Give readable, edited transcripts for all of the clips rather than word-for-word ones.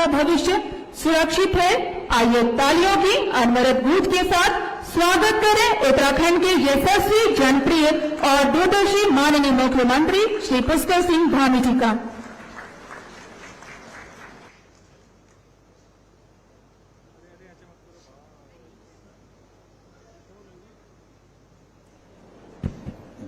का भविष्य सुरक्षित है। आइए तालियों की अनवरत गूंज के साथ स्वागत करें उत्तराखंड के यशस्वी, जनप्रिय और दूरदर्शी माननीय मुख्यमंत्री श्री पुष्कर सिंह धामी जी का।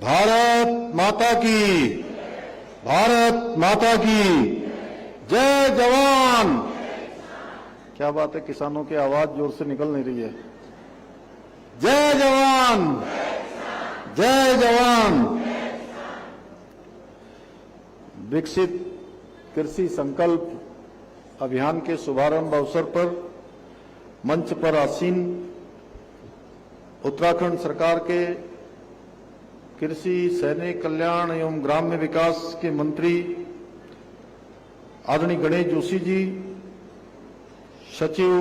भारत माता की, भारत माता की जय जवान। क्या बात है, किसानों की आवाज जोर से निकल नहीं रही है। जय जवान, जय जवान। विकसित कृषि संकल्प अभियान के शुभारंभ अवसर पर मंच पर आसीन उत्तराखंड सरकार के कृषि, सैनिक कल्याण एवं ग्राम्य विकास के मंत्री आदरणीय गणेश जोशी जी, सचिव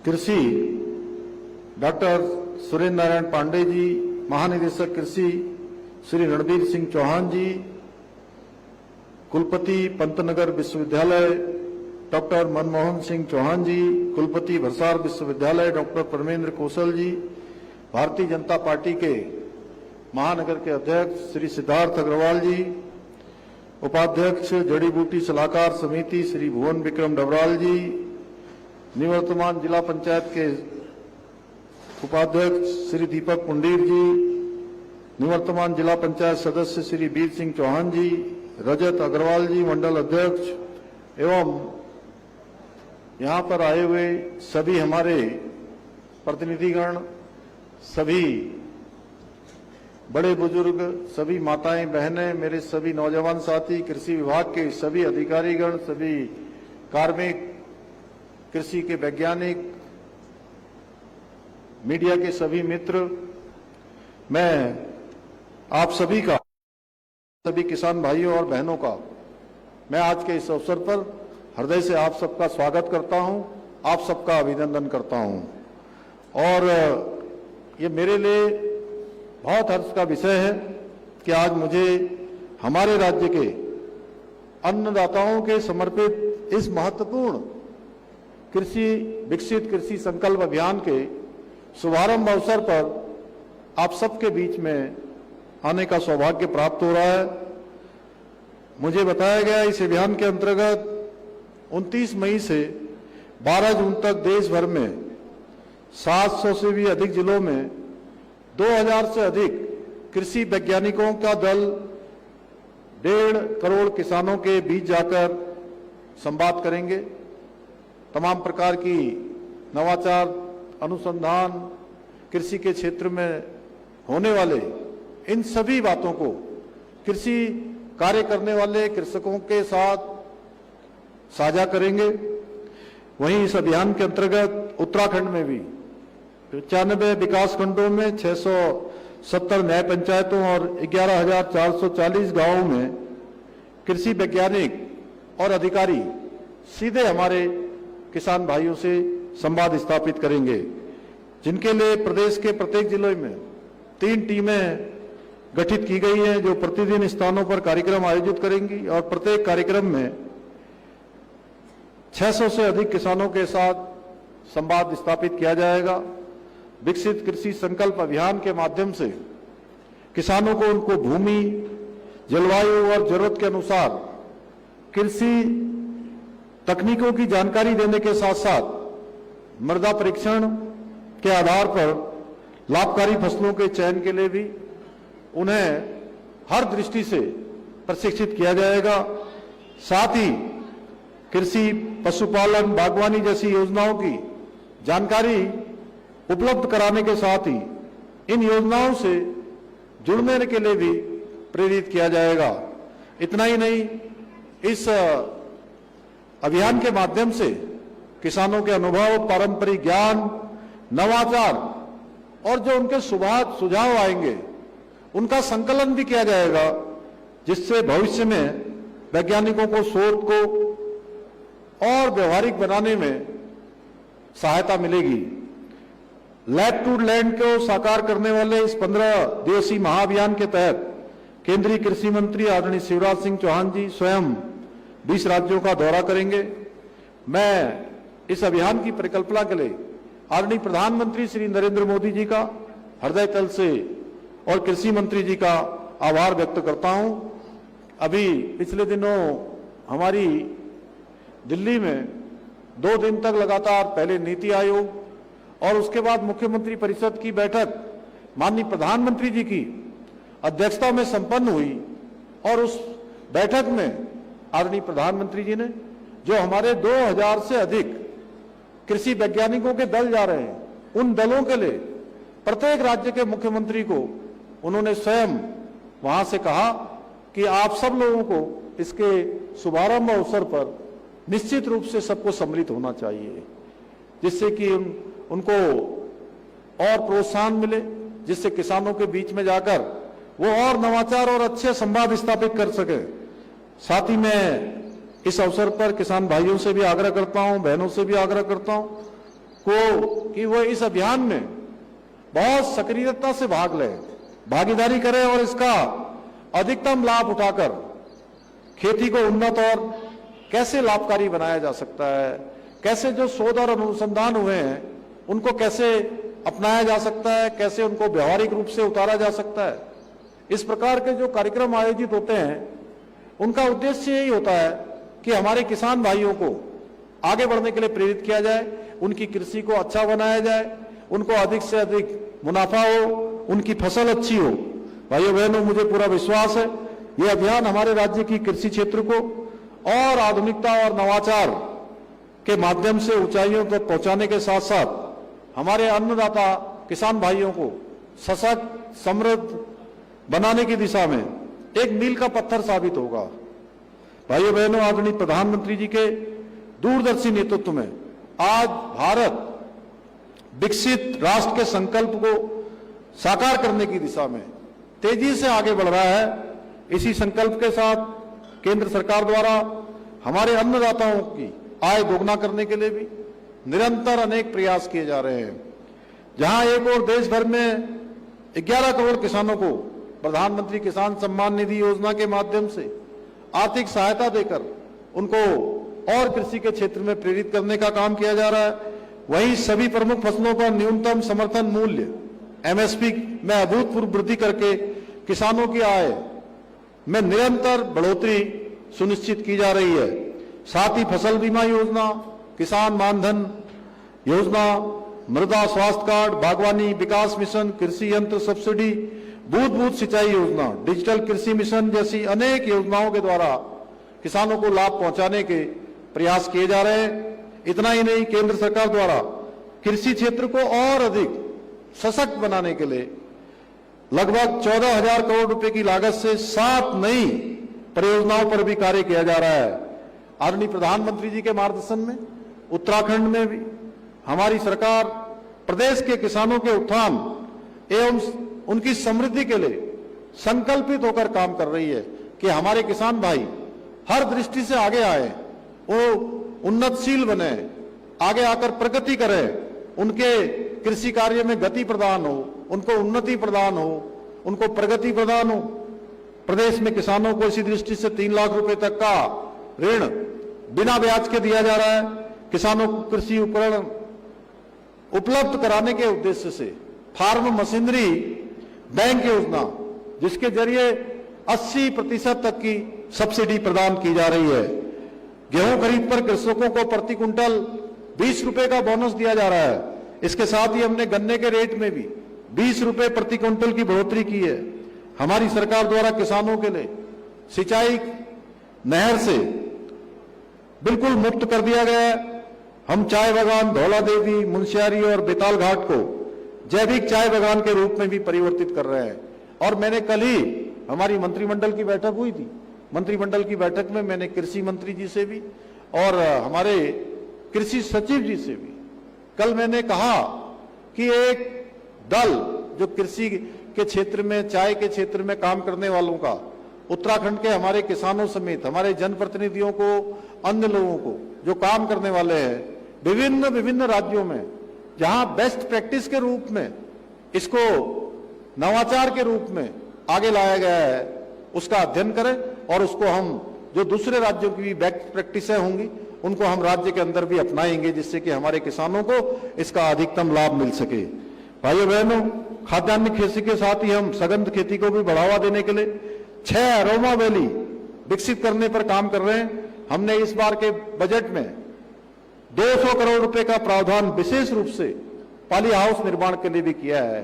कृषि डॉक्टर सुरेंद्र नारायण पांडे जी, महानिदेशक कृषि श्री रणबीर सिंह चौहान जी, कुलपति पंतनगर विश्वविद्यालय डॉक्टर मनमोहन सिंह चौहान जी, कुलपति भरसार विश्वविद्यालय डॉक्टर परमेंद्र कौशल जी, भारतीय जनता पार्टी के महानगर के अध्यक्ष श्री सिद्धार्थ अग्रवाल जी, उपाध्यक्ष जड़ी बूटी सलाहकार समिति श्री भुवन विक्रम डबराल जी, निवर्तमान जिला पंचायत के उपाध्यक्ष श्री दीपक पुंडीर जी, निवर्तमान जिला पंचायत सदस्य श्री वीर सिंह चौहान जी, रजत अग्रवाल जी मंडल अध्यक्ष एवं यहाँ पर आए हुए सभी हमारे प्रतिनिधिगण, सभी बड़े बुजुर्ग, सभी माताएं बहनें, मेरे सभी नौजवान साथी, कृषि विभाग के सभी अधिकारीगण, सभी कार्मिक, कृषि के वैज्ञानिक, मीडिया के सभी मित्र, मैं आप सभी का, सभी किसान भाइयों और बहनों का मैं आज के इस अवसर पर हृदय से आप सबका स्वागत करता हूं, आप सबका अभिनंदन करता हूं। और ये मेरे लिए बहुत हर्ष का विषय है कि आज मुझे हमारे राज्य के अन्नदाताओं के समर्पित इस महत्वपूर्ण कृषि विकसित कृषि संकल्प अभियान के शुभारंभ अवसर पर आप सबके बीच में आने का सौभाग्य प्राप्त हो रहा है। मुझे बताया गया इस अभियान के अंतर्गत 29 मई से 12 जून तक देश भर में 700 से भी अधिक जिलों में 2000 से अधिक कृषि वैज्ञानिकों का दल 1.5 करोड़ किसानों के बीच जाकर संवाद करेंगे। तमाम प्रकार की नवाचार, अनुसंधान, कृषि के क्षेत्र में होने वाले इन सभी बातों को कृषि कार्य करने वाले कृषकों के साथ साझा करेंगे। वहीं इस अभियान के अंतर्गत उत्तराखंड में भी 95 विकास खंडों में 670 न्याय पंचायतों और 11,440 गांवों में कृषि वैज्ञानिक और अधिकारी सीधे हमारे किसान भाइयों से संवाद स्थापित करेंगे, जिनके लिए प्रदेश के प्रत्येक जिले में 3 टीमें गठित की गई हैं, जो प्रतिदिन स्थानों पर कार्यक्रम आयोजित करेंगी और प्रत्येक कार्यक्रम में 600 से अधिक किसानों के साथ संवाद स्थापित किया जाएगा। विकसित कृषि संकल्प अभियान के माध्यम से किसानों को उनको भूमि, जलवायु और जरूरत के अनुसार कृषि तकनीकों की जानकारी देने के साथ साथ मृदा परीक्षण के आधार पर लाभकारी फसलों के चयन के लिए भी उन्हें हर दृष्टि से प्रशिक्षित किया जाएगा। साथ ही कृषि, पशुपालन, बागवानी जैसी योजनाओं की जानकारी उपलब्ध कराने के साथ ही इन योजनाओं से जुड़ने के लिए भी प्रेरित किया जाएगा। इतना ही नहीं, इस अभियान के माध्यम से किसानों के अनुभव, पारंपरिक ज्ञान, नवाचार और जो उनके सुझाव आएंगे उनका संकलन भी किया जाएगा, जिससे भविष्य में वैज्ञानिकों को शोध को और व्यवहारिक बनाने में सहायता मिलेगी। लैब टू लैंड को साकार करने वाले इस 15 दिवसीय महाअभियान के तहत केंद्रीय कृषि मंत्री आदरणीय शिवराज सिंह चौहान जी स्वयं 20 राज्यों का दौरा करेंगे मैं इस अभियान की परिकल्पना के लिए आदरणीय प्रधानमंत्री श्री नरेंद्र मोदी जी का हृदय तल से और कृषि मंत्री जी का आभार व्यक्त करता हूं। अभी पिछले दिनों हमारी दिल्ली में 2 दिन तक लगातार पहले नीति आयोग और उसके बाद मुख्यमंत्री परिषद की बैठक माननीय प्रधानमंत्री जी की अध्यक्षता में संपन्न हुई और उस बैठक में आदरणीय प्रधानमंत्री जी ने जो हमारे 2000 से अधिक कृषि वैज्ञानिकों के दल जा रहे हैं, उन दलों के लिए प्रत्येक राज्य के मुख्यमंत्री को उन्होंने स्वयं वहां से कहा कि आप सब लोगों को इसके शुभारंभ अवसर पर निश्चित रूप से सबको सम्मिलित होना चाहिए, जिससे कि उनको और प्रोत्साहन मिले, जिससे किसानों के बीच में जाकर वो और नवाचार और अच्छे संवाद स्थापित कर सके। साथ ही मैं इस अवसर पर किसान भाइयों से भी आग्रह करता हूं, बहनों से भी आग्रह करता हूं कि वो इस अभियान में बहुत सक्रियता से भाग लें, भागीदारी करें और इसका अधिकतम लाभ उठाकर खेती को उन्नत और कैसे लाभकारी बनाया जा सकता है, कैसे जो शोध और अनुसंधान हुए हैं उनको कैसे अपनाया जा सकता है, कैसे उनको व्यवहारिक रूप से उतारा जा सकता है। इस प्रकार के जो कार्यक्रम आयोजित होते हैं उनका उद्देश्य यही होता है कि हमारे किसान भाइयों को आगे बढ़ने के लिए प्रेरित किया जाए, उनकी कृषि को अच्छा बनाया जाए, उनको अधिक से अधिक मुनाफा हो, उनकी फसल अच्छी हो। भाइयों बहनों, मुझे पूरा विश्वास है ये अभियान हमारे राज्य की कृषि क्षेत्र को और आधुनिकता और नवाचार के माध्यम से ऊंचाइयों तक पहुंचाने के साथ साथ हमारे अन्नदाता किसान भाइयों को सशक्त समृद्ध बनाने की दिशा में एक मील का पत्थर साबित होगा। भाइयों बहनों, आदरणीय प्रधानमंत्री जी के दूरदर्शी नेतृत्व में आज भारत विकसित राष्ट्र के संकल्प को साकार करने की दिशा में तेजी से आगे बढ़ रहा है। इसी संकल्प के साथ केंद्र सरकार द्वारा हमारे अन्नदाताओं की आय दोगुना करने के लिए भी निरंतर अनेक प्रयास किए जा रहे हैं। जहां एक और देश भर में 11 करोड़ किसानों को प्रधानमंत्री किसान सम्मान निधि योजना के माध्यम से आर्थिक सहायता देकर उनको और कृषि के क्षेत्र में प्रेरित करने का काम किया जा रहा है, वहीं सभी प्रमुख फसलों पर न्यूनतम समर्थन मूल्य MSP में अभूतपूर्व वृद्धि करके किसानों की आय में निरंतर बढ़ोतरी सुनिश्चित की जा रही है। साथ ही फसल बीमा योजना, किसान मानधन योजना, मृदा स्वास्थ्य कार्ड, बागवानी विकास मिशन, कृषि यंत्र सब्सिडी, बूंद बूंद सिंचाई योजना, डिजिटल कृषि मिशन जैसी अनेक योजनाओं के द्वारा किसानों को लाभ पहुंचाने के प्रयास किए जा रहे हैं। इतना ही नहीं, केंद्र सरकार द्वारा कृषि क्षेत्र को और अधिक सशक्त बनाने के लिए लगभग 14,000 करोड़ रुपए की लागत से 7 नई परियोजनाओं पर भी कार्य किया जा रहा है। आदरणीय प्रधानमंत्री जी के मार्गदर्शन में उत्तराखंड में भी हमारी सरकार प्रदेश के किसानों के उत्थान एवं उनकी समृद्धि के लिए संकल्पित होकर काम कर रही है कि हमारे किसान भाई हर दृष्टि से आगे आए, वो उन्नतशील बने, आगे आकर प्रगति करें, उनके कृषि कार्य में गति प्रदान हो, उनको उन्नति प्रदान हो, उनको प्रगति प्रदान हो। प्रदेश में किसानों को इसी दृष्टि से 3 लाख रुपए तक का ऋण बिना ब्याज के दिया जा रहा है। किसानों को कृषि उपकरण उपलब्ध कराने के उद्देश्य से फार्म मशीनरी बैंक योजना, जिसके जरिए 80% तक की सब्सिडी प्रदान की जा रही है। गेहूं खरीद पर कृषकों को प्रति कुंटल 20 रुपए का बोनस दिया जा रहा है। इसके साथ ही हमने गन्ने के रेट में भी 20 रुपए प्रति कुंटल की बढ़ोतरी की है। हमारी सरकार द्वारा किसानों के लिए सिंचाई नहर से बिल्कुल मुक्त कर दिया गया है। हम चाय बागान धौला देवी, मुंशियारी और बेताल घाट को जैविक चाय बागान के रूप में भी परिवर्तित कर रहे हैं। और मैंने कल ही हमारी मंत्रिमंडल की बैठक हुई थी, मंत्रिमंडल की बैठक में मैंने कृषि मंत्री जी से भी और हमारे कृषि सचिव जी से भी कल मैंने कहा कि एक दल जो कृषि के क्षेत्र में, चाय के क्षेत्र में काम करने वालों का उत्तराखंड के हमारे किसानों समेत हमारे जनप्रतिनिधियों को, अन्य लोगों को जो काम करने वाले हैं विभिन्न राज्यों में, जहां बेस्ट प्रैक्टिस के रूप में इसको नवाचार के रूप में आगे लाया गया है, उसका अध्ययन करें और उसको हम जो दूसरे राज्यों की भी बेस्ट प्रैक्टिसें होंगी उनको हम राज्य के अंदर भी अपनाएंगे, जिससे कि हमारे किसानों को इसका अधिकतम लाभ मिल सके। भाइयों बहनों, खाद्यान्न खेती के साथ ही हम सघन खेती को भी बढ़ावा देने के लिए 6 अरोमा वैली विकसित करने पर काम कर रहे हैं। हमने इस बार के बजट में 200 करोड़ रुपए का प्रावधान विशेष रूप से पाली हाउस निर्माण के लिए भी किया है,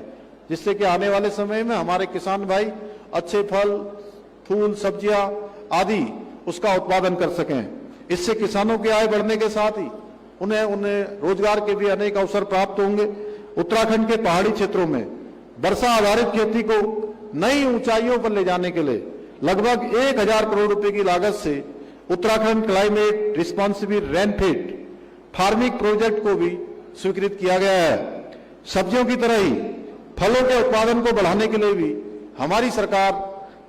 जिससे कि आने वाले समय में हमारे किसान भाई अच्छे फल, फूल, सब्जियां आदि उसका उत्पादन कर सकें। इससे किसानों की आय बढ़ने के साथ ही उन्हें रोजगार के भी अनेक अवसर प्राप्त होंगे। उत्तराखंड के पहाड़ी क्षेत्रों में वर्षा आधारित खेती को नई ऊंचाइयों पर ले जाने के लिए लगभग 1000 करोड़ रुपए की लागत से Uttarakhand climate responsible rainfed farming project को भी स्वीकृत किया गया है। सब्जियों की तरह ही फलों के उत्पादन को बढ़ाने के लिए भी हमारी सरकार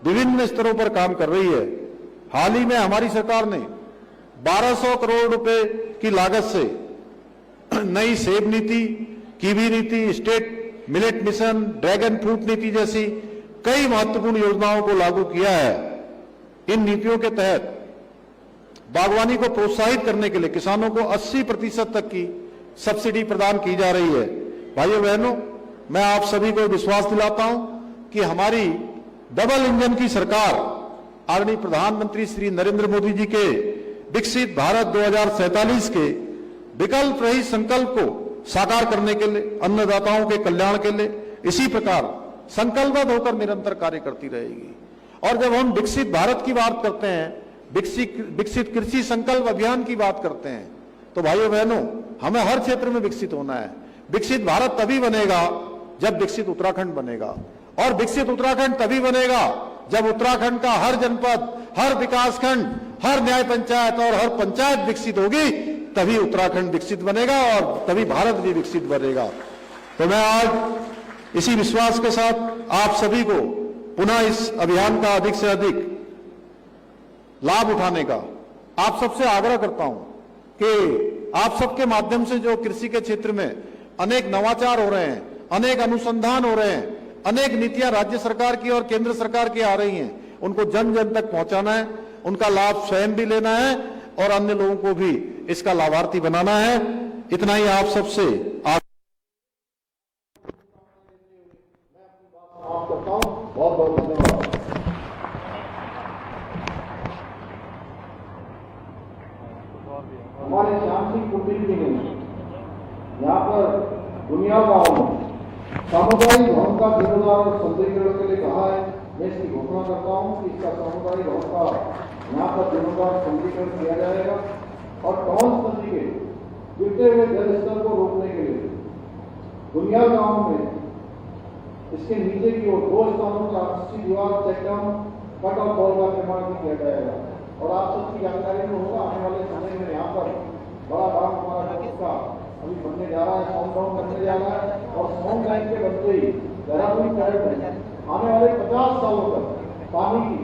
विभिन्न स्तरों पर काम कर रही है। हाल ही में हमारी सरकार ने 1200 करोड़ रुपए की लागत से नई सेब नीति, कीवी नीति, state millet mission, dragon fruit नीति जैसी कई महत्वपूर्ण योजनाओं को लागू किया है। इन नीतियों के तहत बागवानी को प्रोत्साहित करने के लिए किसानों को 80% तक की सब्सिडी प्रदान की जा रही है। भाइयों बहनों, मैं आप सभी को विश्वास दिलाता हूं कि हमारी डबल इंजन की सरकार आदरणीय प्रधानमंत्री श्री नरेंद्र मोदी जी के विकसित भारत 2047 के विकल्प रहित संकल्प को साकार करने के लिए, अन्नदाताओं के कल्याण के लिए इसी प्रकार संकल्पबद्ध होकर निरंतर कार्य करती रहेगी। और जब हम विकसित भारत की बात करते हैं, विकसित कृषि संकल्प अभियान की बात करते हैं, तो भाइयों बहनों, हमें हर क्षेत्र में विकसित होना है। विकसित भारत तभी बनेगा जब विकसित उत्तराखंड बनेगा, और विकसित उत्तराखंड तभी बनेगा जब उत्तराखंड का हर जनपद, हर विकासखंड, हर न्याय पंचायत और हर पंचायत विकसित होगी, तभी उत्तराखंड विकसित बनेगा और तभी भारत भी विकसित बनेगा। तो मैं आज इसी विश्वास के साथ आप सभी को पुनः इस अभियान का अधिक से अधिक लाभ उठाने का आप सबसे आग्रह करता हूं कि आप सबके माध्यम से जो कृषि के क्षेत्र में अनेक नवाचार हो रहे हैं, अनेक अनुसंधान हो रहे हैं, अनेक नीतियां राज्य सरकार की और केंद्र सरकार की आ रही हैं, उनको जन जन तक पहुंचाना है, उनका लाभ स्वयं भी लेना है और अन्य लोगों को भी इसका लाभार्थी बनाना है। इतना ही आप सबसे करता हूं। बहुत बहुत धन्यवाद। हमारे श्याम सिंह कुटीर जी ने यहाँ पर दुनिया गांव में सामुदायिक भवन का जीर्णोद्धार और सौंदर्यीकरण के लिए कहा है। मैं इसकी घोषणा करता हूँ कि इसका सामुदायिक भवन का यहाँ पर जीर्णोद्धार सौंदर्यीकरण किया जाएगा और टॉन्स नदी के गिरते हुए जल स्तर को रोकने के लिए दुनिया गांव में इसके नीचे की ओर 2 स्थानों पर आरसीसी दीवार चेकडाउन कट ऑफ वॉल का निर्माण भी किया जाएगा। और आप सबकी जानकारी में होगा, आने वाले समय में यहाँ पर बड़ा काम हमारा का अभी बनने जा रहा है, साउंड डाउन करने जा रहा है और साउंड लाइन के बनते ही देहरादून शहर में आने वाले 50 सालों तक पानी की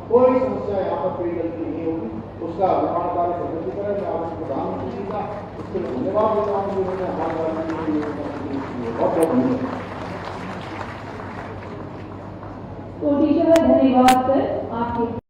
कोई समस्या यहाँ पर पेयजल की नहीं होगी। उसका निर्माण कार्य प्रगति करें। मैं आपको प्रधानमंत्री जी का इसके लिए धन्यवाद देता हूँ, जिन्होंने हमारे बहुत बहुत धन्यवाद। तो टीचर धन्यवाद सर आपके